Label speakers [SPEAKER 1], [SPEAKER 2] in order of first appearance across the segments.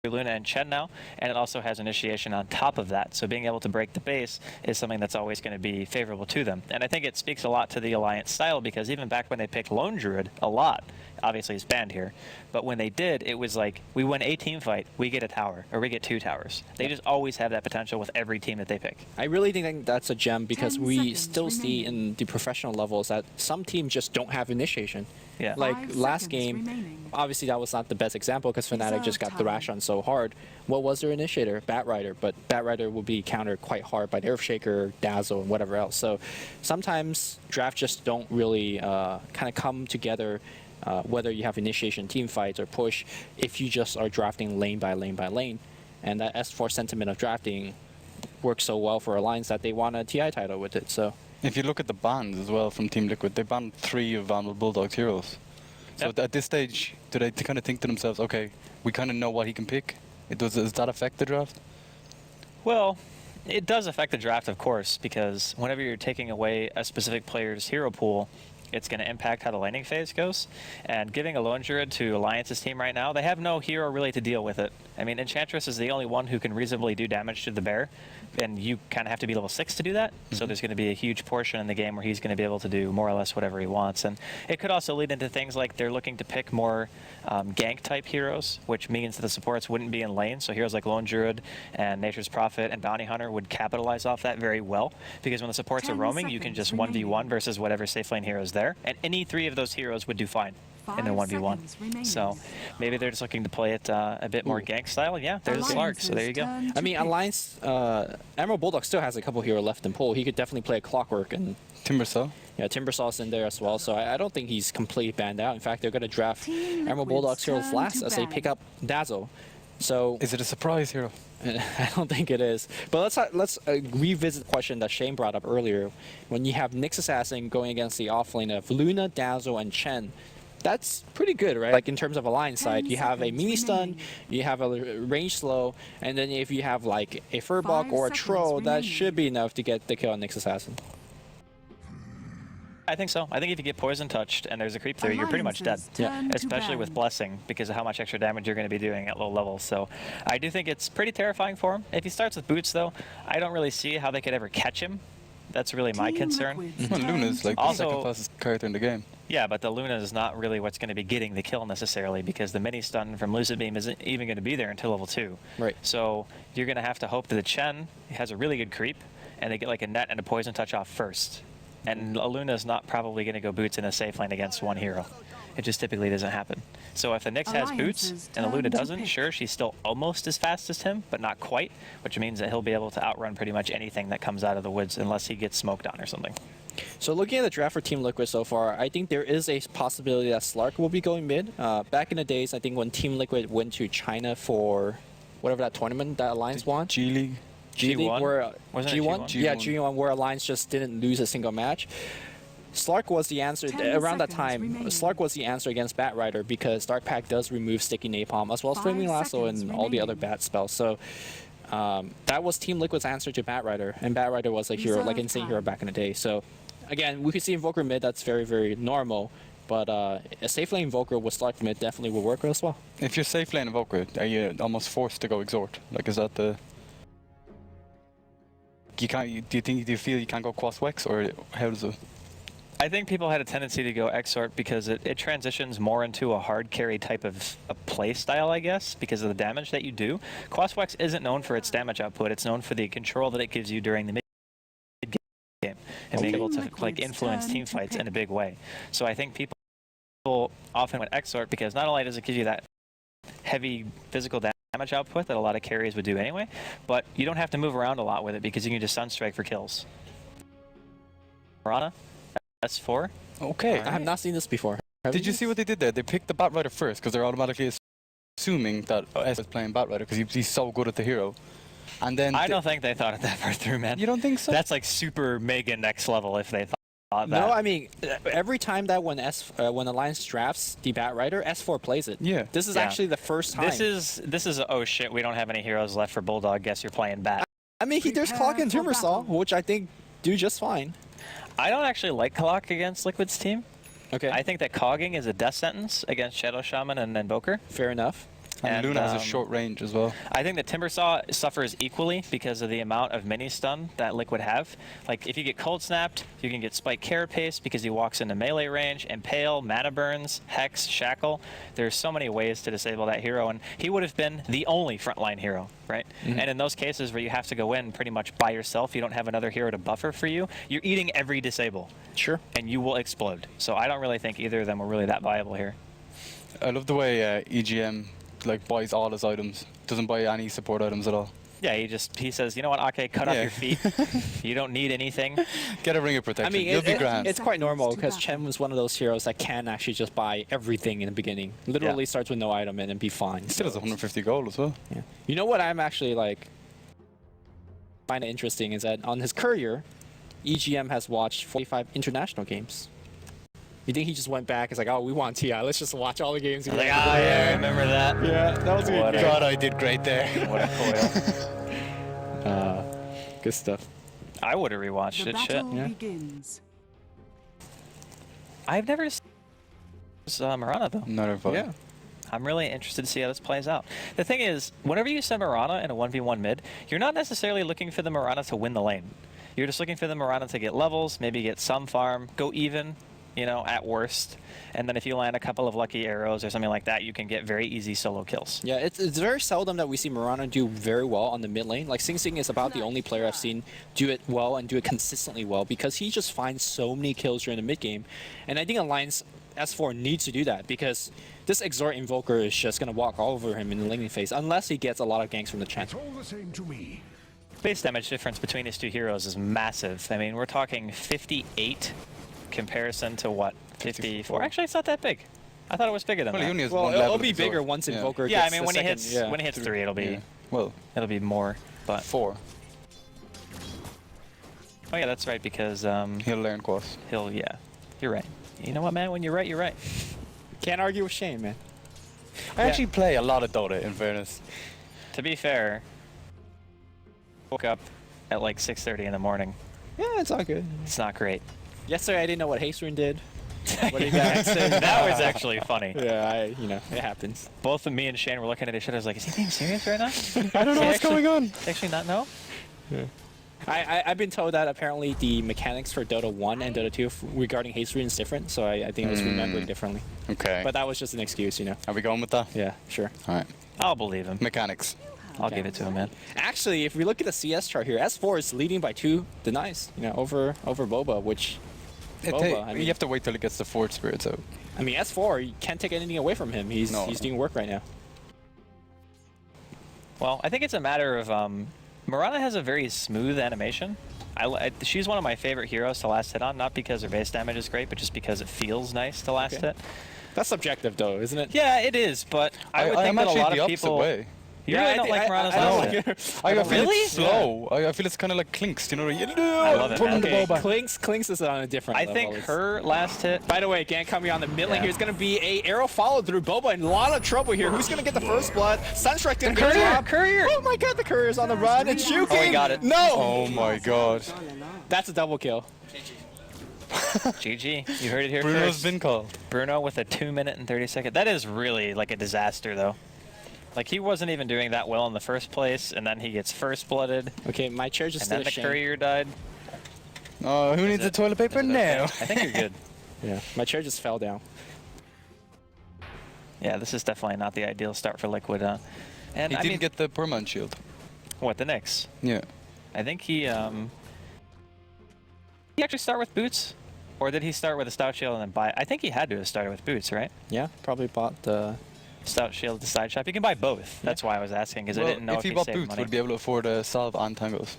[SPEAKER 1] Luna and Chen now, and it also has initiation on top of that. So being able to break the base is something that's always going to be favorable to them. And I think it speaks a lot to the Alliance style, because even back when they picked Lone Druid a lot, obviously he's banned here, but when they did, it was like, we win a team fight, we get a tower, or we get 2 towers. They just always have that potential with every team that they pick.
[SPEAKER 2] I really think that's a gem, because we still see in the professional levels that some teams just don't have initiation.
[SPEAKER 1] Yeah.
[SPEAKER 2] Like last game, obviously that was not the best example because Fnatic just got thrashed on so hard. What was their initiator? Batrider, but Batrider will be countered quite hard by Earthshaker, Dazzle, and whatever else. So sometimes drafts just don't really kind of come together, whether you have initiation team fights or push, if you just are drafting lane by lane by lane. And that S4 sentiment of drafting works so well for Alliance that they want a TI title with it. So.
[SPEAKER 3] If you look at the bans as well from Team Liquid, they banned 3 of Vandal Bulldog's heroes. So at this stage, do they kind of think to themselves, okay, we kind of know what he can pick? Does that affect the draft?
[SPEAKER 1] Well, it does affect the draft, of course, because whenever you're taking away a specific player's hero pool, it's going to impact how the laning phase goes. And giving a Lone Druid to Alliance's team right now, they have no hero really to deal with it. I mean, Enchantress is the only one who can reasonably do damage to the bear, and you kind of have to be level 6 to do that. So there's going to be a huge portion in the game where he's going to be able to do more or less whatever he wants. And it could also lead into things like they're looking to pick more gank-type heroes, which means that the supports wouldn't be in lane. So heroes like Lone Druid and Nature's Prophet and Bounty Hunter would capitalize off that very well, because when the supports are roaming, you can just 1v1 versus whatever safe lane hero is there. And any 3 of those heroes would do fine in a 1v1. So maybe they're just looking to play it a bit more gank style. Yeah, there's Slark, so there you go.
[SPEAKER 2] I mean, Alliance, Emerald Bulldog still has a couple hero left in pool. He could definitely play a Clockwork and
[SPEAKER 3] Timbersaw.
[SPEAKER 2] Yeah, Timbersaw's in there as well, so I don't think he's completely banned out. In fact, they're going to draft Emerald Bulldog's heroes last as they pick up Dazzle. So
[SPEAKER 3] is it a surprise hero?
[SPEAKER 2] I don't think it is. But let's revisit the question that Shane brought up earlier. When you have Nyx Assassin going against the offlane of Luna, Dazzle, and Chen, that's pretty good, right? Like in terms of Alliance side, you have a mini stun, you have a range slow, and then if you have like a Furbolg or a Troll, that should be enough to get the kill on Nyx Assassin.
[SPEAKER 1] I think so. I think if you get poison touched and there's a creep there, you're pretty much dead.
[SPEAKER 2] Yeah.
[SPEAKER 1] Especially with Blessing, because of how much extra damage you're going to be doing at low levels. So I do think it's pretty terrifying for him. If he starts with boots, though, I don't really see how they could ever catch him. That's really my concern.
[SPEAKER 3] Well, Luna's like the second fastest character in the game.
[SPEAKER 1] Yeah, but the Luna is not really what's going to be getting the kill necessarily, because the mini stun from Lucid Beam isn't even going to be there until level 2.
[SPEAKER 2] Right.
[SPEAKER 1] So you're going to have to hope that the Chen has a really good creep, and they get like a net and a poison touch off first. And Luna is not probably going to go boots in a safe lane against one hero. It just typically doesn't happen. So if the Nyx has boots and the Luna doesn't, sure, she's still almost as fast as him, but not quite, which means that he'll be able to outrun pretty much anything that comes out of the woods unless he gets smoked on or something.
[SPEAKER 2] So looking at the draft for Team Liquid so far, I think there is a possibility that Slark will be going mid. Back in the days, I think when Team Liquid went to China for whatever that tournament that Alliance won.
[SPEAKER 3] G-League.
[SPEAKER 1] G1?
[SPEAKER 2] Where
[SPEAKER 1] Wasn't it
[SPEAKER 2] G1?
[SPEAKER 1] G1?
[SPEAKER 2] Yeah, G1, where Alliance just didn't lose a single match. Slark was the answer around that time. Slark was the answer against Batrider, because Dark Pact does remove Sticky Napalm as well as Flaming Lasso and all the other bat spells. So that was Team Liquid's answer to Batrider, and Batrider was a hero, like insane hero back in the day. So again, we could see Invoker mid. That's very, very normal. But a safe lane Invoker with Slark mid definitely will work as well.
[SPEAKER 3] If you're safe lane Invoker, are you almost forced to go Exhort? Like, is that the... You can't, do you feel you can't go Quas-Wex, or how does it?
[SPEAKER 1] I think people had a tendency to go Exort because it transitions more into a hard carry type of a play style, I guess, because of the damage that you do. Quas-Wex isn't known for its damage output. It's known for the control that it gives you during the mid game and being able to like influence team fights in a big way. So I think people often went Exort because not only does it give you that heavy physical damage output that a lot of carries would do anyway, but you don't have to move around a lot with it because you can just Sunstrike for kills. Piranha? S4?
[SPEAKER 2] Okay, I have not seen this before.
[SPEAKER 3] Did you see what they did there? They picked the Batrider first because they're automatically assuming that S is playing Batrider because he's so good at the hero. And then
[SPEAKER 1] I don't think they thought it that far through, man.
[SPEAKER 3] You don't think so?
[SPEAKER 1] That's like super mega next level if they thought that.
[SPEAKER 2] No, I mean, every time that when Alliance drafts the Batrider, S4 plays it.
[SPEAKER 3] Yeah.
[SPEAKER 2] This is actually the first time.
[SPEAKER 1] This is oh shit, we don't have any heroes left for Bulldog. Guess you're playing Bat.
[SPEAKER 2] I mean, there's Clock and Timbersaw, which I think do just fine.
[SPEAKER 1] I don't actually like Clock against Liquid's team.
[SPEAKER 2] Okay.
[SPEAKER 1] I think that cogging is a death sentence against Shadow Shaman and Invoker.
[SPEAKER 2] Fair enough.
[SPEAKER 3] And Luna has a short range as well.
[SPEAKER 1] I think the Timbersaw suffers equally because of the amount of mini stun that Liquid have. Like, if you get cold snapped, you can get spike carapace because he walks into melee range, impale, mana burns, hex, shackle. There's so many ways to disable that hero, and he would have been the only frontline hero, right? And in those cases where you have to go in pretty much by yourself, you don't have another hero to buffer for you, you're eating every disable.
[SPEAKER 2] Sure.
[SPEAKER 1] And you will explode. So I don't really think either of them were really that viable here.
[SPEAKER 3] I love the way EGM like buys all his items, doesn't buy any support items at all.
[SPEAKER 1] Yeah, he says, you know what, Ake, cut off your feet. You don't need anything.
[SPEAKER 3] Get a ring of protection.
[SPEAKER 2] I mean,
[SPEAKER 3] You'll be grand.
[SPEAKER 2] it's quite normal because Chen was one of those heroes that can actually just buy everything in the beginning. Literally starts with no item and then be fine.
[SPEAKER 3] He still has 150 gold as well.
[SPEAKER 2] Yeah. You know what I'm actually like find it interesting is that on his courier, EGM has watched 45 international games. You think he just went back? It's like, oh, we want TI. Let's just watch all the games again.
[SPEAKER 1] Like, oh, yeah, I remember that.
[SPEAKER 2] Yeah, that was good.
[SPEAKER 3] God, I did great there.
[SPEAKER 1] What a foil.
[SPEAKER 2] Good stuff.
[SPEAKER 1] I would have rewatched it, shit.
[SPEAKER 4] Begins.
[SPEAKER 1] I've never seen Mirana, though.
[SPEAKER 3] Not a fun.
[SPEAKER 2] Yeah.
[SPEAKER 1] I'm really interested to see how this plays out. The thing is, whenever you send Mirana in a 1v1 mid, you're not necessarily looking for the Mirana to win the lane. You're just looking for the Mirana to get levels, maybe get some farm, go even, you know, at worst. And then if you land a couple of lucky arrows or something like that, you can get very easy solo kills.
[SPEAKER 2] Yeah, it's very seldom that we see Mirana do very well on the mid lane. Like, Sing Sing is about the only player I've seen do it well and do it consistently well because he just finds so many kills during the mid game. And I think Alliance S4 needs to do that because this Exort Invoker is just going to walk all over him in the laning phase unless he gets a lot of ganks from the Chen.
[SPEAKER 4] It's all the same to me.
[SPEAKER 1] Base damage difference between these two heroes is massive. I mean, we're talking 58 comparison to what? 54? Actually, it's not that big. I thought it was bigger than
[SPEAKER 3] Well, he only
[SPEAKER 1] that.
[SPEAKER 3] has one
[SPEAKER 2] Well,
[SPEAKER 3] level
[SPEAKER 2] it'll be
[SPEAKER 3] of Exort.
[SPEAKER 2] bigger once Invoker
[SPEAKER 1] Yeah, I
[SPEAKER 2] gets
[SPEAKER 1] mean,
[SPEAKER 2] the
[SPEAKER 1] when
[SPEAKER 2] second,
[SPEAKER 1] he hits 3, it'll be
[SPEAKER 3] Yeah. Well,
[SPEAKER 1] it'll be more. But
[SPEAKER 3] 4.
[SPEAKER 1] oh yeah, that's right because
[SPEAKER 3] He'll learn Quas.
[SPEAKER 1] yeah, you're right. You know what, man? When you're right, you're right.
[SPEAKER 2] Can't argue with Shane, man.
[SPEAKER 3] I actually play a lot of Dota, in fairness.
[SPEAKER 1] To be fair, woke up at like 6:30 in the morning.
[SPEAKER 2] Yeah, it's all good.
[SPEAKER 1] It's not great.
[SPEAKER 2] Yesterday, I didn't know what Hasterun did. What do you guys say?
[SPEAKER 1] That was actually funny.
[SPEAKER 2] Yeah, you know, it happens.
[SPEAKER 1] Both of me and Shane were looking at each other. I was like, is he being serious right now?
[SPEAKER 3] I don't know what's going on.
[SPEAKER 1] Actually, not know.
[SPEAKER 2] I've been told that apparently the mechanics for Dota 1 and Dota 2 regarding Hasterun is different, so I think I was remembering differently.
[SPEAKER 3] Okay.
[SPEAKER 2] But that was just an excuse, you know.
[SPEAKER 3] Are we going with that?
[SPEAKER 2] Yeah, sure.
[SPEAKER 3] All right.
[SPEAKER 1] I'll believe him.
[SPEAKER 3] Mechanics.
[SPEAKER 1] I'll give it to him, man.
[SPEAKER 2] Actually, if we look at the CS chart here, S4 is leading by 2 denies, you know, over Boba, which Boba, I mean,
[SPEAKER 3] you have to wait till he gets the Fort Spirits out.
[SPEAKER 2] I mean, S4, you can't take anything away from him. He's doing work right now.
[SPEAKER 1] Well, I think it's a matter of Mirana has a very smooth animation. She's one of my favorite heroes to last hit on, not because her base damage is great, but just because it feels nice to last hit.
[SPEAKER 2] That's subjective, though, isn't it?
[SPEAKER 1] Yeah, it is, but I would think that a lot of people.
[SPEAKER 3] Way.
[SPEAKER 1] You really don't like Mirana's last hit?
[SPEAKER 3] I feel
[SPEAKER 1] Really?
[SPEAKER 3] it's slow. I feel it's kind of like Clinks, you know?
[SPEAKER 1] I love it,
[SPEAKER 3] Put
[SPEAKER 1] man.
[SPEAKER 3] in the boba.
[SPEAKER 2] Clinks is on a different level.
[SPEAKER 1] I think her last hit.
[SPEAKER 2] By the way, again, coming on the mid lane here is going to be a arrow followed through Boba in a lot of trouble here. Who's going to get the first blood? Sunstrike didn't get the
[SPEAKER 1] Courier!
[SPEAKER 2] Oh my god, the courier's on the run. It's juking.
[SPEAKER 1] Oh, he got it.
[SPEAKER 2] No!
[SPEAKER 3] Oh my god.
[SPEAKER 2] That's a double kill.
[SPEAKER 1] GG. You heard it here
[SPEAKER 3] Bruno's
[SPEAKER 1] first.
[SPEAKER 3] been called.
[SPEAKER 1] Bruno with a 2-minute and 30-second. That is really like a disaster, though. Like, he wasn't even doing that well in the first place, and then he gets first blooded,
[SPEAKER 2] Okay, my chair just
[SPEAKER 1] and then
[SPEAKER 2] did
[SPEAKER 1] the
[SPEAKER 2] a shame.
[SPEAKER 1] courier died.
[SPEAKER 3] Oh, who needs the toilet paper now?
[SPEAKER 1] I think you're good.
[SPEAKER 2] Yeah, my chair just fell down.
[SPEAKER 1] Yeah, this is definitely not the ideal start for Liquid. And
[SPEAKER 3] He
[SPEAKER 1] I
[SPEAKER 3] didn't
[SPEAKER 1] mean,
[SPEAKER 3] get the permanent shield.
[SPEAKER 1] what, the Knicks?
[SPEAKER 3] Yeah.
[SPEAKER 1] I think he actually start with boots? Or did he start with a stout shield and then buy? I think he had to have started with boots, right?
[SPEAKER 2] Yeah, probably bought the...
[SPEAKER 1] Stout shield at the side shop. You can buy both. That's why I was asking, because I didn't know
[SPEAKER 3] if
[SPEAKER 1] if
[SPEAKER 3] he
[SPEAKER 1] he
[SPEAKER 3] bought
[SPEAKER 1] saved
[SPEAKER 3] boots,
[SPEAKER 1] money.
[SPEAKER 3] would be able to afford a salve and tangos.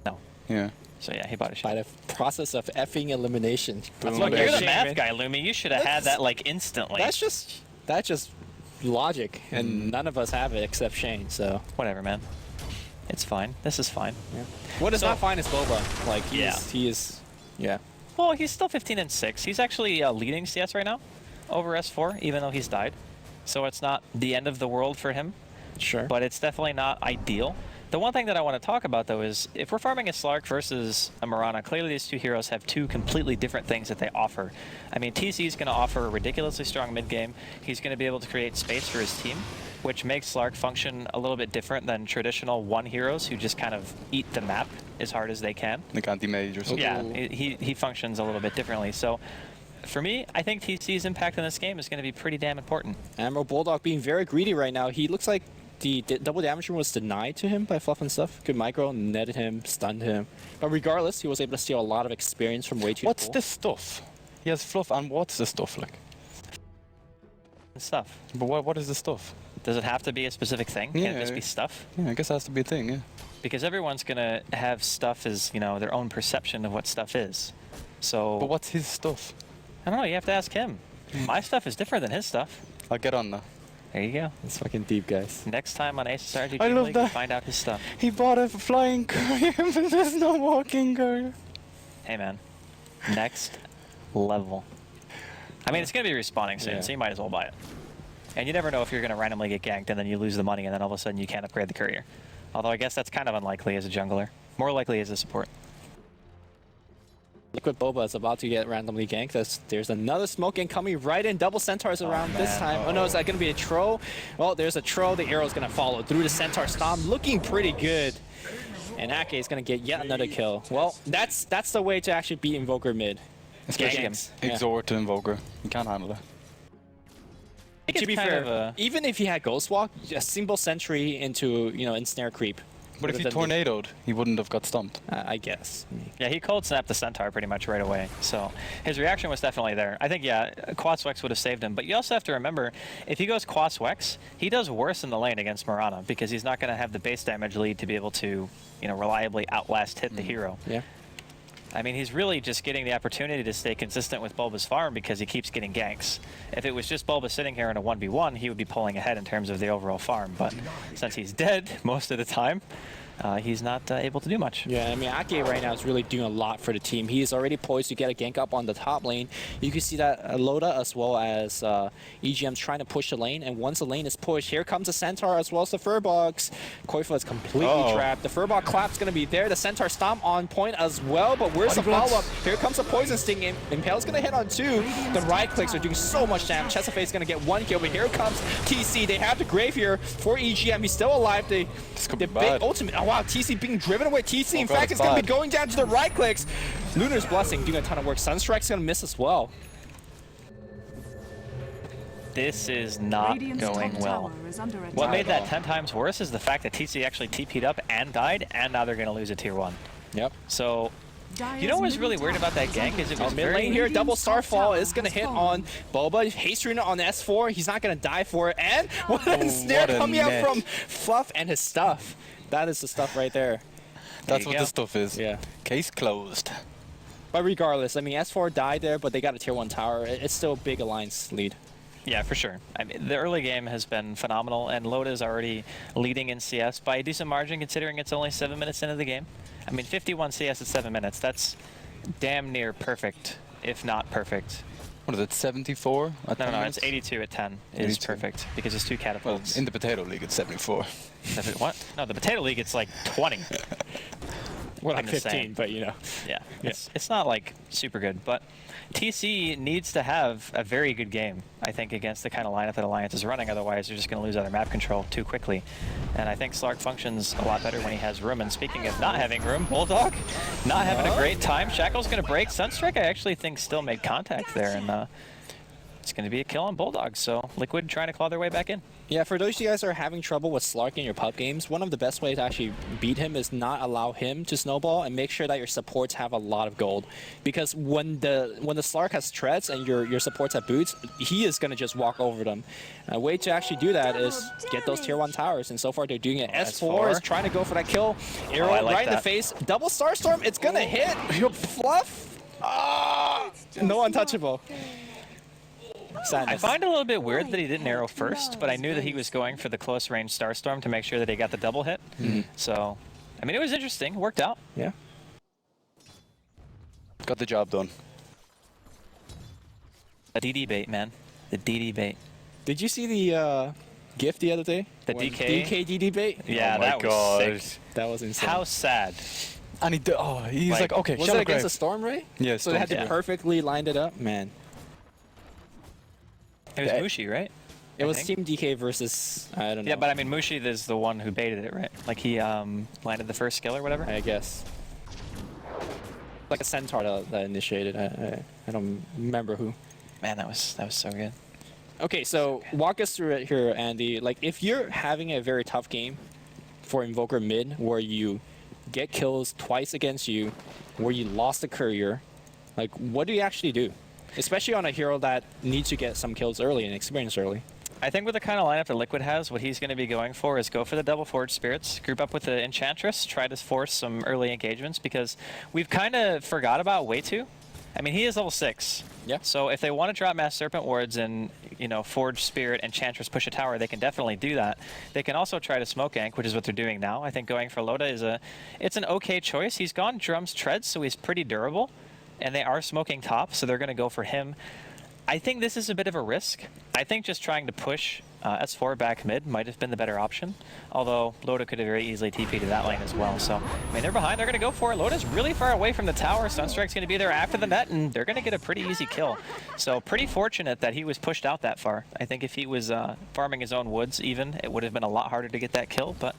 [SPEAKER 1] No.
[SPEAKER 3] Yeah.
[SPEAKER 1] So yeah, he bought a
[SPEAKER 2] By
[SPEAKER 1] shield.
[SPEAKER 2] the process of effing elimination.
[SPEAKER 3] Boom.
[SPEAKER 1] Look, you're the
[SPEAKER 2] Shame,
[SPEAKER 1] math
[SPEAKER 2] man.
[SPEAKER 1] guy, Lumi. You should have had that like instantly.
[SPEAKER 2] That's just logic, and none of us have it except Shane, so...
[SPEAKER 1] Whatever, man. It's fine. This is fine.
[SPEAKER 2] Yeah. What is
[SPEAKER 1] So-
[SPEAKER 2] not fine is Boba. Like, he is... Yeah.
[SPEAKER 1] Well, he's still 15 and 6. He's actually leading CS right now over S4, even though he's died. So it's not the end of the world for him,
[SPEAKER 2] Sure.
[SPEAKER 1] but it's definitely not ideal. The one thing that I want to talk about, though, is if we're farming a Slark versus a Mirana, clearly these two heroes have two completely different things that they offer. I mean, TC is going to offer a ridiculously strong mid-game. He's going to be able to create space for his team, which makes Slark function a little bit different than traditional one heroes who just kind of eat the map as hard as they can.
[SPEAKER 3] Like anti-mage or something.
[SPEAKER 1] Yeah, he functions a little bit differently. So for me, I think TC's impact in this game is going to be pretty damn important.
[SPEAKER 2] Admiral Bulldog being very greedy right now. He looks like the double damage room was denied to him by Fluff and stuff. Good micro, netted him, stunned him. But regardless, he was able to steal a lot of experience from way too.
[SPEAKER 3] What's this stuff? He has Fluff, and what's the stuff like?
[SPEAKER 1] Stuff.
[SPEAKER 3] But what is the stuff?
[SPEAKER 1] Does it have to be a specific thing? Can't it just be stuff?
[SPEAKER 3] Yeah, I guess it has to be a thing, yeah.
[SPEAKER 1] Because everyone's going to have stuff as, you know, their own perception of what stuff is. So...
[SPEAKER 3] But what's his stuff?
[SPEAKER 1] I don't know, you have to ask him. My stuff is different than his stuff.
[SPEAKER 3] I'll get on that.
[SPEAKER 1] There you go.
[SPEAKER 2] It's fucking deep, guys.
[SPEAKER 1] Next time on StarSeries
[SPEAKER 3] I love
[SPEAKER 1] DreamLeague,
[SPEAKER 3] that.
[SPEAKER 1] you find out his stuff.
[SPEAKER 3] He bought a flying courier, but there's no walking courier.
[SPEAKER 1] Hey, man. Next level. I mean, it's going to be respawning soon,
[SPEAKER 2] Yeah.
[SPEAKER 1] so you might as well buy it. And you never know if you're going to randomly get ganked and then you lose the money and then all of a sudden you can't upgrade the courier. Although I guess that's kind of unlikely as a jungler. More likely as a support.
[SPEAKER 2] Liquid Boba is about to get randomly ganked. There's another smoke incoming right in. Double Centaurs around this
[SPEAKER 1] man.
[SPEAKER 2] time. Oh no, is that going to be a Tro? Well, there's a Tro. The arrow's going to follow through the Centaur Stomp. Looking pretty good. And Ake is going to get yet another kill. Well, that's the way to actually beat Invoker mid.
[SPEAKER 3] Especially
[SPEAKER 2] Ganks. Yeah.
[SPEAKER 3] Exort to Invoker. You can't handle that.
[SPEAKER 1] I think
[SPEAKER 2] To be
[SPEAKER 1] it's kind
[SPEAKER 2] fair,
[SPEAKER 1] of a...
[SPEAKER 2] even if he had Ghost Walk, a single sentry into, ensnare creep.
[SPEAKER 3] But if he
[SPEAKER 2] would've done the-
[SPEAKER 3] tornadoed, he wouldn't have got stumped.
[SPEAKER 2] I guess.
[SPEAKER 1] Yeah, he cold snapped the Centaur pretty much right away. So his reaction was definitely there. I think, yeah, Quaswex would have saved him. But you also have to remember, if he goes Quaswex, he does worse in the lane against Mirana because he's not going to have the base damage lead to be able to, reliably outlast hit the hero.
[SPEAKER 2] Yeah.
[SPEAKER 1] I mean, he's really just getting the opportunity to stay consistent with Bulba's farm because he keeps getting ganks. If it was just Bulba sitting here in a 1v1, he would be pulling ahead in terms of the overall farm. But since he's dead most of the time, he's not able to do much.
[SPEAKER 2] Yeah, I mean, Ake right now is really doing a lot for the team. He is already poised to get a gank up on the top lane. You can see that Loda as well as EGM's trying to push the lane, and once the lane is pushed, here comes the Centaur as well as the Furbox. Koifa is completely trapped. The Furbox clap's going to be there. The Centaur Stomp on point as well, but where's the follow-up? Here comes the Poison Sting. Impale's going to hit on two. The right clicks are doing so much damage. Chesapeake is going to get one kill, but here comes TC. They have the Grave here for EGM. He's still alive. The big ultimate. Oh, wow, TC being driven away. TC, in fact, is going to be going down to the right clicks. Lunar's Blessing doing a ton of work. Sunstrike's going to miss as well.
[SPEAKER 1] This is not
[SPEAKER 4] Radiant's
[SPEAKER 1] going
[SPEAKER 4] top
[SPEAKER 1] well.
[SPEAKER 4] tower is under attack.
[SPEAKER 1] What made that 10 times worse is the fact that TC actually TP'd up and died, and now they're going to lose a tier 1.
[SPEAKER 2] Yep.
[SPEAKER 1] So,
[SPEAKER 4] Dire's
[SPEAKER 1] you know what was
[SPEAKER 4] middle
[SPEAKER 1] really weird about that
[SPEAKER 4] tower
[SPEAKER 1] gank is it
[SPEAKER 2] Oh,
[SPEAKER 1] was
[SPEAKER 2] mid
[SPEAKER 1] very...
[SPEAKER 2] lane here, double
[SPEAKER 4] Radiant's top
[SPEAKER 2] Starfall
[SPEAKER 4] tower
[SPEAKER 2] is going to
[SPEAKER 4] has
[SPEAKER 2] hit
[SPEAKER 4] fallen.
[SPEAKER 2] on Boba. Haste Runa on S4. He's not going to die for it. And what a
[SPEAKER 3] Oh,
[SPEAKER 2] snare
[SPEAKER 3] what a
[SPEAKER 2] coming out
[SPEAKER 3] net.
[SPEAKER 2] from Fluff and his stuff. That is the stuff right there.
[SPEAKER 3] That's
[SPEAKER 1] you
[SPEAKER 3] what
[SPEAKER 1] go.
[SPEAKER 3] the stuff is.
[SPEAKER 2] Yeah.
[SPEAKER 3] Case closed.
[SPEAKER 2] But regardless, I mean, S4 died there, but they got a tier 1 tower. It's still a big alliance lead.
[SPEAKER 1] Yeah, for sure. I mean, the early game has been phenomenal, and Loda is already leading in CS by a decent margin, considering it's only 7 minutes into the game. I mean, 51 CS at 7 minutes. That's damn near perfect, if not perfect.
[SPEAKER 3] What is it, 74? At
[SPEAKER 1] No,
[SPEAKER 3] 10
[SPEAKER 1] no,
[SPEAKER 3] minutes?
[SPEAKER 1] it's 82 at 10 is
[SPEAKER 3] 82.
[SPEAKER 1] perfect, because it's 2
[SPEAKER 3] Well,
[SPEAKER 1] catapults.
[SPEAKER 3] in the Potato League, it's 74.
[SPEAKER 1] What? No, the Potato League, it's like 20.
[SPEAKER 2] Well,
[SPEAKER 1] I'm
[SPEAKER 2] like
[SPEAKER 1] just
[SPEAKER 2] 15,
[SPEAKER 1] saying.
[SPEAKER 2] but you know.
[SPEAKER 1] Yeah, it's not like super good, but TC needs to have a very good game, I think, against the kind of lineup that Alliance is running. Otherwise, they're just going to lose other map control too quickly. And I think Slark functions a lot better when he has room. And speaking of not having room, Bulldog not having a great time. Shackle's going to break. Sunstrike, I actually think, still made contact there, and it's going to be a kill on Bulldog. So Liquid trying to claw their way back in.
[SPEAKER 2] Yeah, for those of you guys that are having trouble with Slark in your pub games, one of the best ways to actually beat him is not allow him to snowball and make sure that your supports have a lot of gold. Because when the Slark has treads and your supports have boots, he is going to just walk over them. A way to actually do that is get those tier 1 towers, and so far they're doing it. S4 is trying to go for that kill. Arrow
[SPEAKER 1] I like
[SPEAKER 2] right in the
[SPEAKER 1] that.
[SPEAKER 2] face. Double Starstorm, it's going to hit. Fluff. No untouchable. Sadness.
[SPEAKER 1] I find it a little bit weird that he didn't arrow first, but I knew that he was going for the close range Starstorm to make sure that he got the double hit. So, I mean, it was interesting. Worked out.
[SPEAKER 2] Yeah.
[SPEAKER 3] Got the job done.
[SPEAKER 1] The DD bait, man. The DD bait.
[SPEAKER 2] Did you see the GIF the other day?
[SPEAKER 1] The
[SPEAKER 2] When
[SPEAKER 1] DK?
[SPEAKER 2] DKD debate?
[SPEAKER 1] Yeah,
[SPEAKER 3] Oh my
[SPEAKER 1] that
[SPEAKER 3] God.
[SPEAKER 1] was sick.
[SPEAKER 2] That was insane.
[SPEAKER 1] How sad.
[SPEAKER 3] And he's like, okay,
[SPEAKER 2] was
[SPEAKER 3] Shadow
[SPEAKER 2] it against
[SPEAKER 3] Grave.
[SPEAKER 2] the Storm, right?
[SPEAKER 3] Yeah,
[SPEAKER 2] So they had to
[SPEAKER 1] Storm, yeah.
[SPEAKER 2] perfectly lined it up, man.
[SPEAKER 1] It was
[SPEAKER 2] That-
[SPEAKER 1] Mushi, right?
[SPEAKER 2] It
[SPEAKER 1] I
[SPEAKER 2] was
[SPEAKER 1] think.
[SPEAKER 2] Team DK versus, I don't know.
[SPEAKER 1] Yeah, but I mean, Mushi is the one who baited it, right? Like he landed the first skill or whatever.
[SPEAKER 2] I guess. Like a Centaur that initiated. I don't remember who.
[SPEAKER 1] Man, that was so good.
[SPEAKER 2] Okay, so walk us through it here, Andy. Like, if you're having a very tough game for Invoker mid, where you get kills twice against you, where you lost the courier, like, what do you actually do? Especially on a hero that needs to get some kills early and experience early.
[SPEAKER 1] I think with the kind of lineup that Liquid has, what he's going to be going for is go for the double Forge Spirits, group up with the Enchantress, try to force some early engagements, because we've kind of forgot about Way2. I mean, he is level 6.
[SPEAKER 2] Yeah.
[SPEAKER 1] So if they want to drop Mass Serpent Wards and, you know, Forge Spirit, Enchantress, push a tower, they can definitely do that. They can also try to smoke gank, which is what they're doing now. I think going for Loda is it's an okay choice. He's gone Drums Treads, so he's pretty durable, and they are smoking top, so they're going to go for him. I think this is a bit of a risk. I think just trying to push S4 back mid might have been the better option, although Loda could have very easily TP'd to that lane as well. So, I mean, they're behind, they're going to go for it. Loda's really far away from the tower. Sunstrike's going to be there after the net, and they're going to get a pretty easy kill. So, pretty fortunate that he was pushed out that far. I think if he was farming his own woods even, it would have been a lot harder to get that kill, but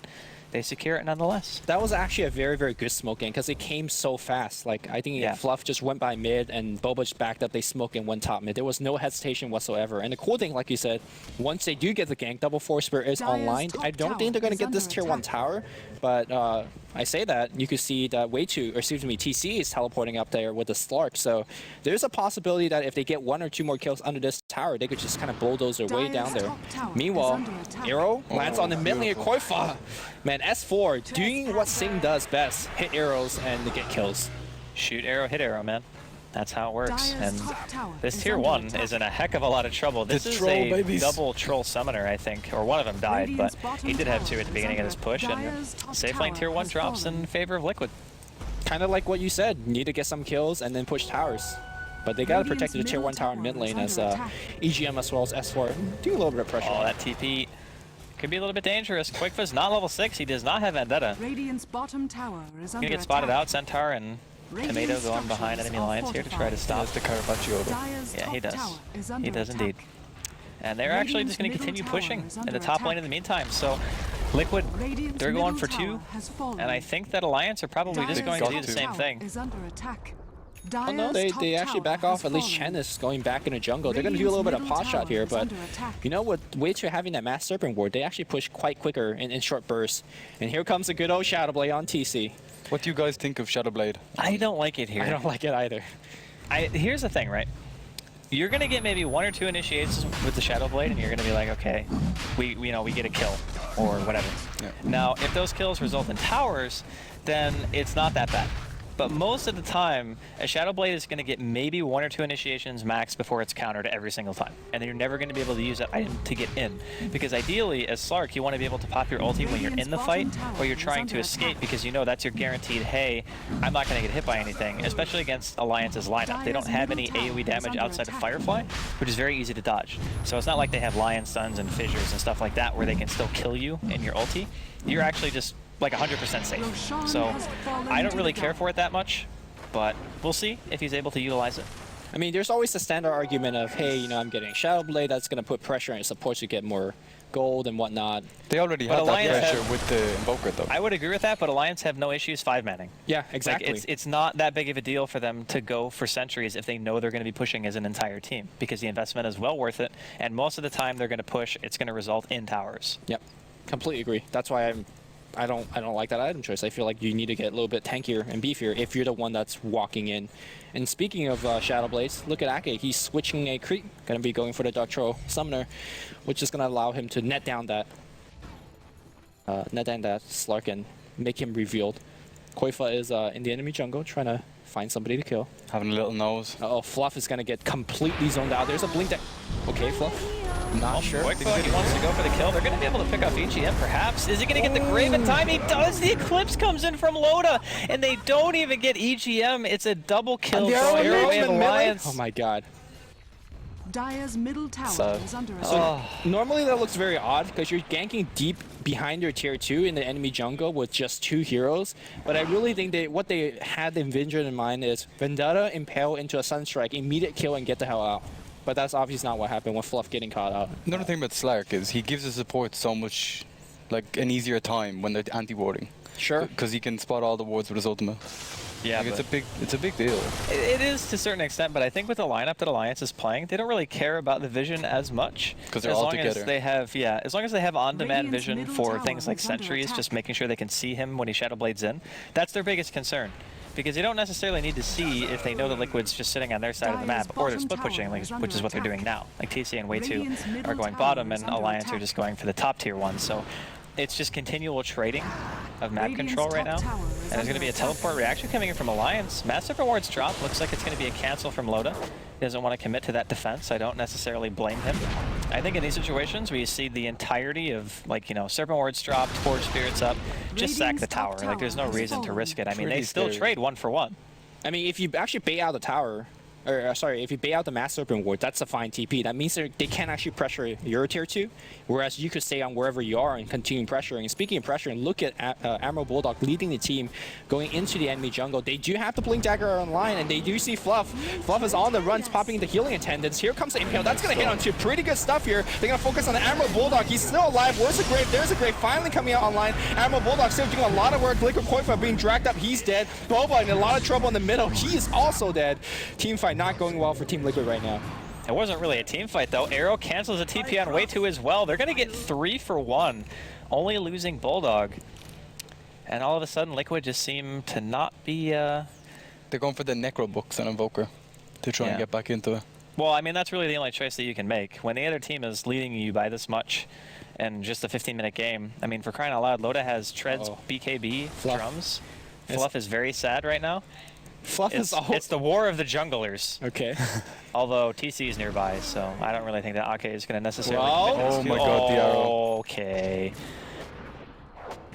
[SPEAKER 1] they secure it nonetheless.
[SPEAKER 2] That was actually a very, very good smoke game because it came so fast. Like, I think Fluff just went by mid and Boba just backed up. They smoked and went top mid. There was no hesitation whatsoever. And the cool thing, like you said, once they do get the gank, double Force Spirit is online. I don't think they're going to get this tier 1 tower, but I say that, you could see that Way2, or excuse me, TC is teleporting up there with the Slark. So there's a possibility that if they get 1 or 2 more kills under this tower, they could just kind of bulldoze their way down there. Meanwhile, Arrow lands on the mid lane of Koifa. Man, S4 doing what Sing does best, hit arrows and to get kills.
[SPEAKER 1] Shoot arrow, hit arrow, man. That's how it works. And this tier 1 is in a heck of a lot of trouble. This is a double troll summoner, I think, or one of them died, but he did have 2 at the beginning of this push, and safe lane tier 1 drops in favor of Liquid.
[SPEAKER 2] Kind of like what you said, need to get some kills and then push towers. But they gotta protect the tier 1 tower mid lane as EGM as well as S4 do a little bit of pressure.
[SPEAKER 1] Oh, that TP could be a little bit dangerous. Quickfa's not level 6, he does not have Vendetta.
[SPEAKER 4] Radiant's bottom tower is
[SPEAKER 1] Gonna get spotted out, Centaur and Tomato going behind enemy lines here to try to stop.
[SPEAKER 3] That's the Caravaggio.
[SPEAKER 1] Yeah, he does. He does indeed. And they're actually just going to continue pushing in the top lane in the meantime. So Liquid, they're going for 2. And I think that Alliance are probably just going to do the same thing.
[SPEAKER 2] Oh no, they actually back off. At least Chen is going back in the jungle. They're going to do a little bit of pot shot here, but you know what? Way2 having that Mass Serpent Ward, they actually push quite quicker in short bursts. And here comes a good old Shadowblade on TC.
[SPEAKER 3] What do you guys think of Shadowblade?
[SPEAKER 1] I don't like it here.
[SPEAKER 2] I don't like it either.
[SPEAKER 1] Here's the thing, right? You're going to get maybe 1 or 2 initiates with the Shadowblade, and you're going to be like, okay, we get a kill, or whatever.
[SPEAKER 3] Yeah.
[SPEAKER 1] Now, if those kills result in towers, then it's not that bad. But most of the time, a Shadowblade is going to get maybe 1 or 2 initiations max before it's countered every single time. And then you're never going to be able to use that item to get in. Because ideally, as Slark, you want to be able to pop your ulti when you're in the fight, or you're trying to escape, because you know that's your guaranteed, hey, I'm not going to get hit by anything, especially against Alliance's lineup. They don't have any AoE damage outside of Firefly, which is very easy to dodge. So it's not like they have Lion Stuns and Fissures and stuff like that where they can still kill you in your ulti. You're actually just like 100% safe. So I don't really care for it that much, but we'll see if he's able to utilize it.
[SPEAKER 2] I mean, there's always the standard argument of, hey, you know, I'm getting Shadowblade, that's going to put pressure on your support to get more gold and whatnot.
[SPEAKER 3] They already
[SPEAKER 1] But
[SPEAKER 3] had that
[SPEAKER 1] Alliance
[SPEAKER 3] pressure with the Invoker, though.
[SPEAKER 1] I would agree with that, but Alliance have no issues 5-manning.
[SPEAKER 2] Yeah, exactly.
[SPEAKER 1] Like it's not that big of a deal for them to go for sentries if they know they're going to be pushing as an entire team, because the investment is well worth it, and most of the time they're going to push, it's going to result in towers.
[SPEAKER 2] Yep, completely agree. That's why I don't like that item choice. I feel like you need to get a little bit tankier and beefier if you're the one that's walking in. And speaking of Shadowblades, look at Ake. He's switching a creep, going to be going for the Dark Troll Summoner, which is going to allow him to net down that Slark and make him revealed. Koifa is in the enemy jungle trying to find somebody to kill.
[SPEAKER 3] Having a little nose.
[SPEAKER 2] Uh-oh, Fluff is going to get completely zoned out. There's a blink that... Okay, Fluff. Not sure.
[SPEAKER 1] Quickfoot, he wants to go for the kill. They're going to be able to pick off EGM, perhaps. Is he going to get the Grave in time? He does! The Eclipse comes in from Loda, and they don't even get EGM. It's a double kill.
[SPEAKER 2] And
[SPEAKER 1] Arrow and Alliance.
[SPEAKER 2] Oh my god.
[SPEAKER 4] Dire's middle tower
[SPEAKER 3] So-
[SPEAKER 4] is under
[SPEAKER 2] So
[SPEAKER 4] attack.
[SPEAKER 2] normally that looks very odd because you're ganking deep behind your tier 2 in the enemy jungle with just 2 heroes. But I really think what they had envisioned in mind is Vendetta impale into a Sunstrike, immediate kill, and get the hell out. But that's obviously not what happened with Fluff getting caught out.
[SPEAKER 3] Another thing about Slark is he gives his support so much, like an easier time when they're anti-warding.
[SPEAKER 2] Sure.
[SPEAKER 3] Because he can spot all the wards with his ultimate.
[SPEAKER 1] Yeah,
[SPEAKER 3] Like, it's a big deal.
[SPEAKER 1] it is to a certain extent, but I think with the lineup that Alliance is playing, they don't really care about the vision as much.
[SPEAKER 3] 'Cause they're
[SPEAKER 1] as
[SPEAKER 3] all
[SPEAKER 1] long
[SPEAKER 3] together.
[SPEAKER 1] As they have, yeah, as long as they have on-demand
[SPEAKER 4] Radiant's
[SPEAKER 1] vision
[SPEAKER 4] middle
[SPEAKER 1] for
[SPEAKER 4] tower
[SPEAKER 1] things like
[SPEAKER 4] is under
[SPEAKER 1] sentries,
[SPEAKER 4] attack.
[SPEAKER 1] just making sure they can see him when he Shadow Blades in. That's their biggest concern. Because they don't necessarily need to see if they know the Liquid's just sitting on their side of the
[SPEAKER 4] Dire's
[SPEAKER 1] map, or they're
[SPEAKER 4] bottom
[SPEAKER 1] split pushing,
[SPEAKER 4] tower
[SPEAKER 1] like,
[SPEAKER 4] is under
[SPEAKER 1] which is what they're doing
[SPEAKER 4] attack.
[SPEAKER 1] now. Like TC and Way2
[SPEAKER 4] Radiant's middle
[SPEAKER 1] are going
[SPEAKER 4] tower
[SPEAKER 1] bottom,
[SPEAKER 4] is
[SPEAKER 1] and
[SPEAKER 4] under
[SPEAKER 1] Alliance are
[SPEAKER 4] attack.
[SPEAKER 1] just going for the top tier ones. So it's just continual trading of map
[SPEAKER 4] Radiant's
[SPEAKER 1] control right now.
[SPEAKER 4] top tower
[SPEAKER 1] And
[SPEAKER 4] is
[SPEAKER 1] there's going to
[SPEAKER 4] under
[SPEAKER 1] be a
[SPEAKER 4] attack.
[SPEAKER 1] teleport reaction coming in from Alliance. Massive rewards drop. Looks like it's going to be a cancel from Loda. He doesn't want to commit to that defense. I don't necessarily blame him. I think in these situations where you see the entirety of, like, you know, Serpent Wards dropped, Forge Spirits up, just sack the
[SPEAKER 4] Radiant's top
[SPEAKER 1] tower. Like, there's no
[SPEAKER 4] tower has
[SPEAKER 1] reason to
[SPEAKER 4] fallen.
[SPEAKER 1] risk it. I mean, they
[SPEAKER 3] Pretty
[SPEAKER 1] still
[SPEAKER 3] scary.
[SPEAKER 1] trade 1-for-1.
[SPEAKER 2] I mean, if you actually bait out the tower, or sorry, if you bait out the Mass Serpent Ward, that's a fine TP. That means they can't actually pressure your tier 2, whereas you could stay on wherever you are and continue pressuring. And speaking of pressuring, look at Admiral Bulldog leading the team going into the enemy jungle. They do have the Blink Dagger online, and they do see Fluff. Fluff is on the runs, popping the healing attendants. Here comes the Impale. That's going to hit on two pretty good stuff here. They're going to focus on the Admiral Bulldog. He's still alive. Where's the Grave? There's a Grave finally coming out online. Admiral Bulldog still doing a lot of work. Liquid Koifa being dragged up. He's dead. Boba in a lot of trouble in the middle. He is also dead. Team fight not going well for Team Liquid right now.
[SPEAKER 1] It wasn't really a team fight, though. Arrow cancels a TP on Way2 as well. They're going to get 3-for-1, only losing Bulldog. And all of a sudden, Liquid just seem to not be...
[SPEAKER 3] They're going for the Necro books on Invoker to try and
[SPEAKER 1] Yeah.
[SPEAKER 3] get back into it.
[SPEAKER 1] Well, I mean, that's really the only choice that you can make. When the other team is leading you by this much in just a 15-minute game, I mean, for crying out loud, Loda has Treads,
[SPEAKER 2] Oh.
[SPEAKER 1] BKB,
[SPEAKER 2] Fluff.
[SPEAKER 1] Drums.
[SPEAKER 2] Yes.
[SPEAKER 1] Fluff is very sad right now.
[SPEAKER 2] Fluff is all...
[SPEAKER 1] It's the war of the junglers.
[SPEAKER 2] Okay.
[SPEAKER 1] Although TC is nearby, so I don't really think that AK is going to necessarily...
[SPEAKER 2] Well-
[SPEAKER 1] commit to
[SPEAKER 3] Oh
[SPEAKER 1] this
[SPEAKER 3] my
[SPEAKER 1] kill.
[SPEAKER 3] God, the arrow.
[SPEAKER 1] Okay.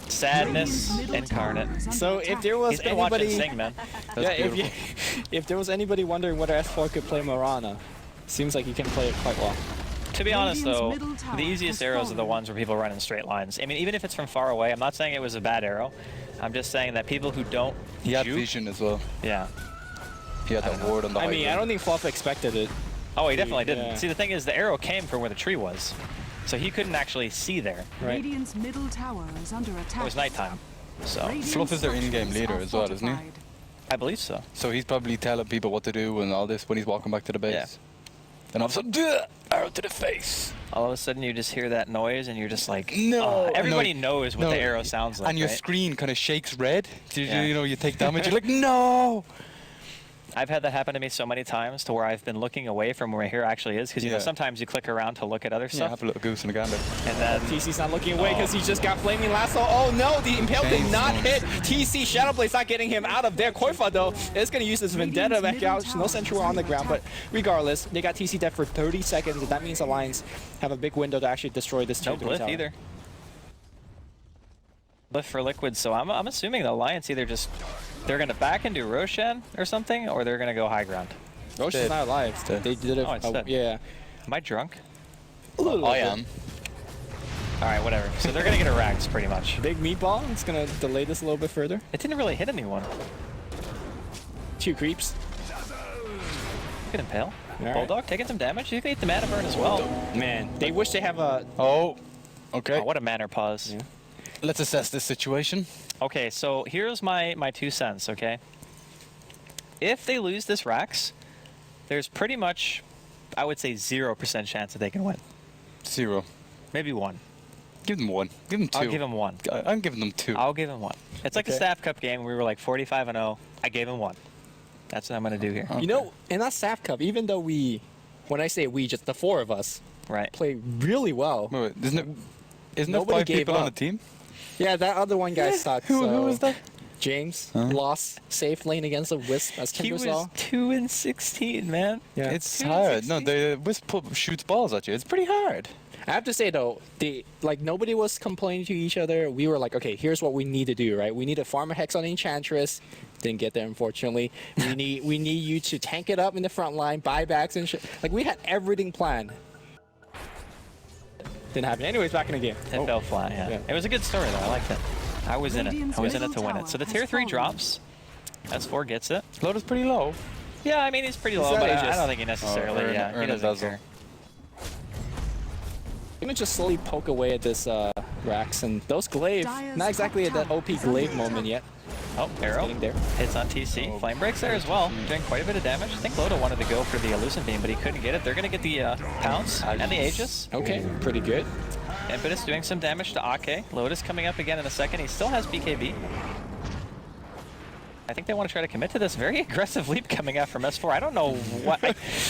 [SPEAKER 1] Sadness
[SPEAKER 4] Radiant's middle
[SPEAKER 1] incarnate.
[SPEAKER 4] tower is under
[SPEAKER 2] So if
[SPEAKER 4] attack.
[SPEAKER 2] there was
[SPEAKER 1] He's been watching
[SPEAKER 2] anybody...
[SPEAKER 1] Sing, man.
[SPEAKER 2] Yeah,
[SPEAKER 3] beautiful.
[SPEAKER 2] if there was anybody wondering whether S4 could play Morana, seems like he can play it quite well.
[SPEAKER 1] To be honest,
[SPEAKER 4] Radiant's
[SPEAKER 1] though,
[SPEAKER 4] middle tower
[SPEAKER 1] the easiest
[SPEAKER 4] has
[SPEAKER 1] arrows are the
[SPEAKER 4] fallen.
[SPEAKER 1] ones where people run in straight lines. I mean, even if it's from far away, I'm not saying it was a bad arrow. I'm just saying that people who don't
[SPEAKER 3] He had
[SPEAKER 1] juke-
[SPEAKER 3] vision as well.
[SPEAKER 1] Yeah.
[SPEAKER 3] He had that ward on the
[SPEAKER 2] I mean,
[SPEAKER 3] high
[SPEAKER 2] I
[SPEAKER 3] ground.
[SPEAKER 2] don't think Fluff expected it.
[SPEAKER 1] Oh, he definitely didn't.
[SPEAKER 2] Yeah.
[SPEAKER 1] See, the thing is, the arrow came from where the tree was. So he couldn't actually see there.
[SPEAKER 2] Right.
[SPEAKER 4] Radiant's middle tower is under attack.
[SPEAKER 1] It was nighttime. So,
[SPEAKER 4] Radiant
[SPEAKER 3] Fluff is their in-game
[SPEAKER 4] structures
[SPEAKER 3] leader
[SPEAKER 4] are
[SPEAKER 3] as well, isn't he?
[SPEAKER 4] fortified.
[SPEAKER 1] I believe so.
[SPEAKER 3] So he's probably telling people what to do and all this when he's walking back to the base.
[SPEAKER 1] Yeah.
[SPEAKER 3] And all of a sudden, "Duh, arrow to the face.
[SPEAKER 1] All of a sudden, you just hear that noise, and you're just like,
[SPEAKER 3] No.
[SPEAKER 1] everybody
[SPEAKER 3] No,
[SPEAKER 1] knows what
[SPEAKER 3] no.
[SPEAKER 1] the arrow sounds like,
[SPEAKER 3] And your
[SPEAKER 1] right?
[SPEAKER 3] screen kind of shakes red.
[SPEAKER 1] Yeah.
[SPEAKER 3] You know, you take damage. You're like, no.
[SPEAKER 1] I've had that happen to me so many times to where I've been looking away from where here actually is, because you know
[SPEAKER 3] Yeah.
[SPEAKER 1] sometimes you click around to look at other
[SPEAKER 3] Yeah,
[SPEAKER 1] stuff,
[SPEAKER 3] have a little goose and a gander.
[SPEAKER 1] and then
[SPEAKER 2] TC's not looking away because he just got Flaming Lasso. Oh no, the Impale did
[SPEAKER 3] Thanks,
[SPEAKER 2] not
[SPEAKER 3] man.
[SPEAKER 2] hit. TC Shadow Blade's not getting him out of there. Koifa though is going to use his Vendetta back out. No Sentry on the ground, but regardless, they got TC dead for 30 seconds, and that means Alliance have a big window to actually destroy this
[SPEAKER 1] no
[SPEAKER 2] tier 3
[SPEAKER 1] glyph
[SPEAKER 2] tower.
[SPEAKER 1] either. Glyph for Liquid, so I'm assuming the Alliance either just, they're going to back into Roshan or something, or they're going to go high ground.
[SPEAKER 2] Roche is
[SPEAKER 3] dead.
[SPEAKER 2] not alive.
[SPEAKER 3] It's dead.
[SPEAKER 2] They did it.
[SPEAKER 1] Oh, it's dead.
[SPEAKER 2] Yeah.
[SPEAKER 1] Am I drunk?
[SPEAKER 2] A little
[SPEAKER 3] I
[SPEAKER 2] bit.
[SPEAKER 3] am.
[SPEAKER 1] All right, whatever. So they're going to get a Rags pretty much.
[SPEAKER 2] Big meatball. It's going to delay this a little bit further.
[SPEAKER 1] It didn't really hit anyone.
[SPEAKER 2] 2 creeps.
[SPEAKER 1] Good Impale.
[SPEAKER 2] All right.
[SPEAKER 1] Bulldog taking some damage. You can eat the mana burn as well.
[SPEAKER 2] Man, they wish they have a...
[SPEAKER 3] Oh, okay.
[SPEAKER 1] Oh, what a manner pause.
[SPEAKER 2] Yeah.
[SPEAKER 3] Let's assess this situation.
[SPEAKER 1] Okay, so here's my 2 cents, okay? If they lose this Rax, there's pretty much, I would say, 0% chance that they can win.
[SPEAKER 3] 0.
[SPEAKER 1] Maybe 1.
[SPEAKER 3] Give them 1. Give them 2.
[SPEAKER 1] I'll give him 1.
[SPEAKER 3] I'm giving them 2.
[SPEAKER 1] I'll give him 1. It's like the
[SPEAKER 2] Okay.
[SPEAKER 1] Staff Cup game. We were like 45-0. I gave him 1. That's what I'm going to do here.
[SPEAKER 2] You know, in that Staff Cup, even though we... When I say we, just the 4 of us
[SPEAKER 1] Right.
[SPEAKER 2] play really well.
[SPEAKER 3] Wait, isn't there
[SPEAKER 2] Nobody
[SPEAKER 3] 5
[SPEAKER 2] gave
[SPEAKER 3] people on the
[SPEAKER 2] up.
[SPEAKER 3] team?
[SPEAKER 2] Yeah, that other one guy sucks.
[SPEAKER 3] Who was that?
[SPEAKER 2] James
[SPEAKER 3] Huh?
[SPEAKER 2] lost safe lane against a Wisp, as
[SPEAKER 1] He
[SPEAKER 2] Kendra
[SPEAKER 1] was
[SPEAKER 2] saw.
[SPEAKER 1] 2-16, man.
[SPEAKER 2] Yeah.
[SPEAKER 3] It's hard. No, the Wisp shoots balls at you. It's pretty hard.
[SPEAKER 2] I have to say though, nobody was complaining to each other. We were like, okay, here's what we need to do, right? We need to farm a Hex on Enchantress, Didn't get there, unfortunately. We need you to tank it up in the front line, buybacks and shit. Like, we had everything planned. Didn't happen. Anyways, back in the game.
[SPEAKER 1] It fell flat, yeah. It was a good story, though. I liked it. I was in it. I was in it to win it. So the tier 3 drops. S4 gets it.
[SPEAKER 3] Load is pretty low.
[SPEAKER 1] Yeah, I mean, he's pretty low, but I don't think he necessarily, he doesn't care.
[SPEAKER 2] I'm gonna just slowly poke away at this Rax, and those glaive, not exactly at that OP glaive moment yet.
[SPEAKER 1] Oh, arrow
[SPEAKER 2] getting there.
[SPEAKER 1] Hits on TC. Flame breaks there as well, doing quite a bit of damage. I think Loda wanted to go for the Elusive Beam, but he couldn't get it. They're going to get the Pounce and the Aegis.
[SPEAKER 2] Okay, pretty good.
[SPEAKER 1] Impetus doing some damage to Ake. Loda's coming up again in a second. He still has BKB. I think they want to try to commit to this very aggressive leap coming out from S4. I don't know what.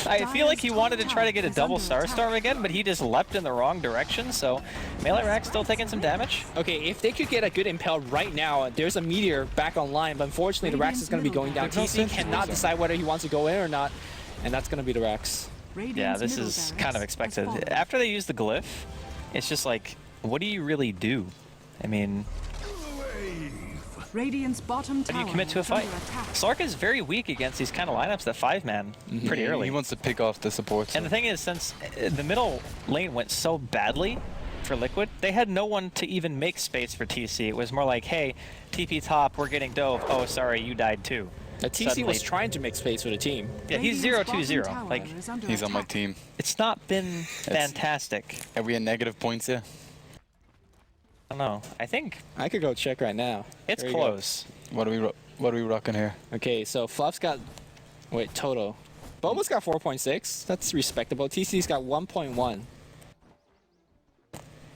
[SPEAKER 1] I feel like he wanted to try to get a double Starstorm again, but he just leapt in the wrong direction. So Melee Rax still taking some damage.
[SPEAKER 2] Okay, if they could get a good impel right now, there's a Meteor back online, but unfortunately the Rax is going to be going down. TC cannot decide whether he wants to go in or not, and that's going to be the Rax.
[SPEAKER 1] Yeah, this is kind of expected. After they use the glyph, it's just like, what do you really do? I mean,
[SPEAKER 4] Radiant's bottom
[SPEAKER 1] how do you commit to a fight? Slark is very weak against these kind of lineups that 5-man pretty early.
[SPEAKER 3] He wants to pick off the supports.
[SPEAKER 1] And the thing is, since the middle lane went so badly for Liquid, they had no one to even make space for TC. It was more like, hey, TP top, we're getting dove. Oh, sorry, you died too.
[SPEAKER 2] TC was trying to make space for the team.
[SPEAKER 1] Yeah, he's 0-2-0. Like,
[SPEAKER 3] he's on my team.
[SPEAKER 1] It's not been fantastic.
[SPEAKER 3] Are we at negative points here?
[SPEAKER 1] I don't know. I think
[SPEAKER 2] I could go check right now.
[SPEAKER 1] It's close.
[SPEAKER 3] What are we rocking here?
[SPEAKER 2] Okay, so Fluff's got, wait, total. Boba's got 4.6. That's respectable. TC's got 1.1.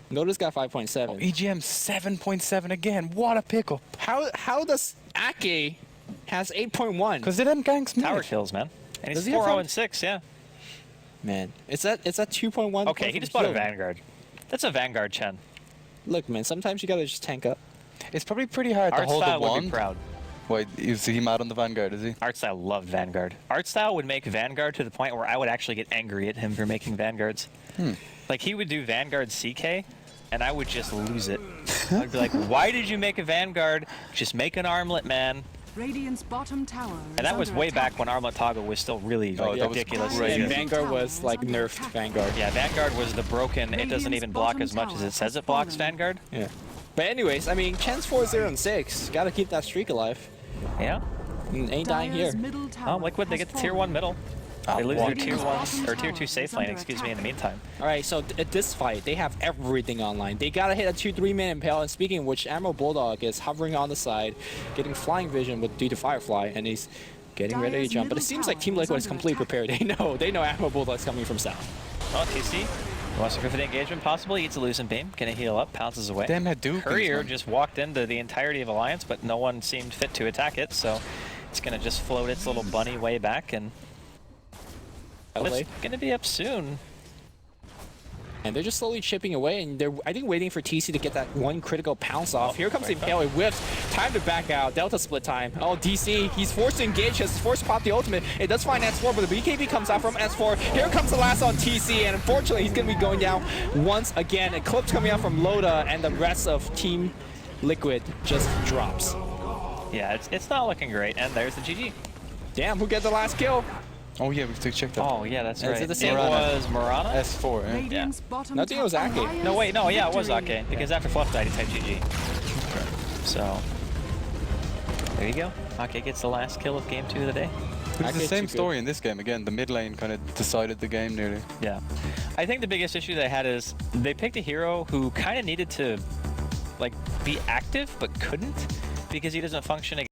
[SPEAKER 2] Noda's got 5.7.
[SPEAKER 3] Oh, EGM 7.7 again. What a pickup.
[SPEAKER 2] How does Ake has 8.1?
[SPEAKER 3] Because they didn't ganks mid.
[SPEAKER 1] Tower kills, man. And he's
[SPEAKER 2] Does he have
[SPEAKER 1] 4-0-6, yeah.
[SPEAKER 2] Man, it's at 2.1.
[SPEAKER 1] Okay, he just bought a Vanguard. That's a Vanguard, Chen.
[SPEAKER 2] Look, man, sometimes you gotta just tank up.
[SPEAKER 3] It's probably pretty hard to hold the
[SPEAKER 1] Artstyle would
[SPEAKER 3] wand.
[SPEAKER 1] be proud.
[SPEAKER 3] Wait, is he mad on the Vanguard, is he?
[SPEAKER 1] Artstyle loved Vanguard. Artstyle would make Vanguard to the point where I would actually get angry at him for making Vanguards. Like, he would do Vanguard CK, and I would just lose it. I'd be like, why did you make a Vanguard? Just make an armlet, man.
[SPEAKER 4] Radiant's bottom tower.
[SPEAKER 1] And that was way back when armlet toggle was still really ridiculous.
[SPEAKER 2] And Vanguard was like nerfed Vanguard.
[SPEAKER 1] Yeah, Vanguard was the broken, it doesn't even block as much as it says it blocks Vanguard.
[SPEAKER 2] Yeah. But anyways, I mean, Chen's 4-0-6. Gotta keep that streak alive.
[SPEAKER 1] Yeah.
[SPEAKER 2] Ain't dying here.
[SPEAKER 1] Liquid, they get the tier 1 middle. They lose their tier 1 or tier 2 safe lane, excuse me, in the meantime.
[SPEAKER 2] Alright, so at this fight, they have everything online. They gotta hit a 2-3-man impale, and speaking of which, Admiral Bulldog is hovering on the side, getting flying vision due to Firefly, and he's getting ready to jump. But it seems like Team Liquid is completely prepared. They know Admiral Bulldog's coming from south.
[SPEAKER 1] Oh, TC wants to go for the engagement, possibly. Eats a losing beam. Gonna heal up, pounces away.
[SPEAKER 3] Damn that Duke.
[SPEAKER 1] Courier just walked into the entirety of Alliance, but no one seemed fit to attack it, so it's gonna just float its little bunny way back, and it's gonna be up soon.
[SPEAKER 2] And they're just slowly chipping away, and they're, I think, waiting for TC to get that one critical pounce off. Here comes the Impale, it whiffs. Time to back out. Delta split time. Oh, DC, he's forced to engage, has forced to pop the ultimate. It does find S4, but the BKB comes out from S4. Here comes the last on TC, and unfortunately, he's going to be going down once again. Eclipse coming out from Loda, and the rest of Team Liquid just drops.
[SPEAKER 1] Yeah, it's not looking great, and there's the GG.
[SPEAKER 2] Damn, who got the last kill?
[SPEAKER 3] Oh yeah, we have to check that.
[SPEAKER 1] Oh yeah, that's right.
[SPEAKER 2] It the same
[SPEAKER 1] was Murana?
[SPEAKER 3] S4, yeah.
[SPEAKER 2] No, I think it was Ake.
[SPEAKER 1] No, wait, no, yeah, it was Ake, because after Fluff died, he typed GG. So, there you go. Ake gets the last kill of game 2 of the day.
[SPEAKER 3] It's the same story in this game again. The mid lane kind of decided the game nearly.
[SPEAKER 1] Yeah. I think the biggest issue they had is they picked a hero who kind of needed to, like, be active, but couldn't, because he doesn't function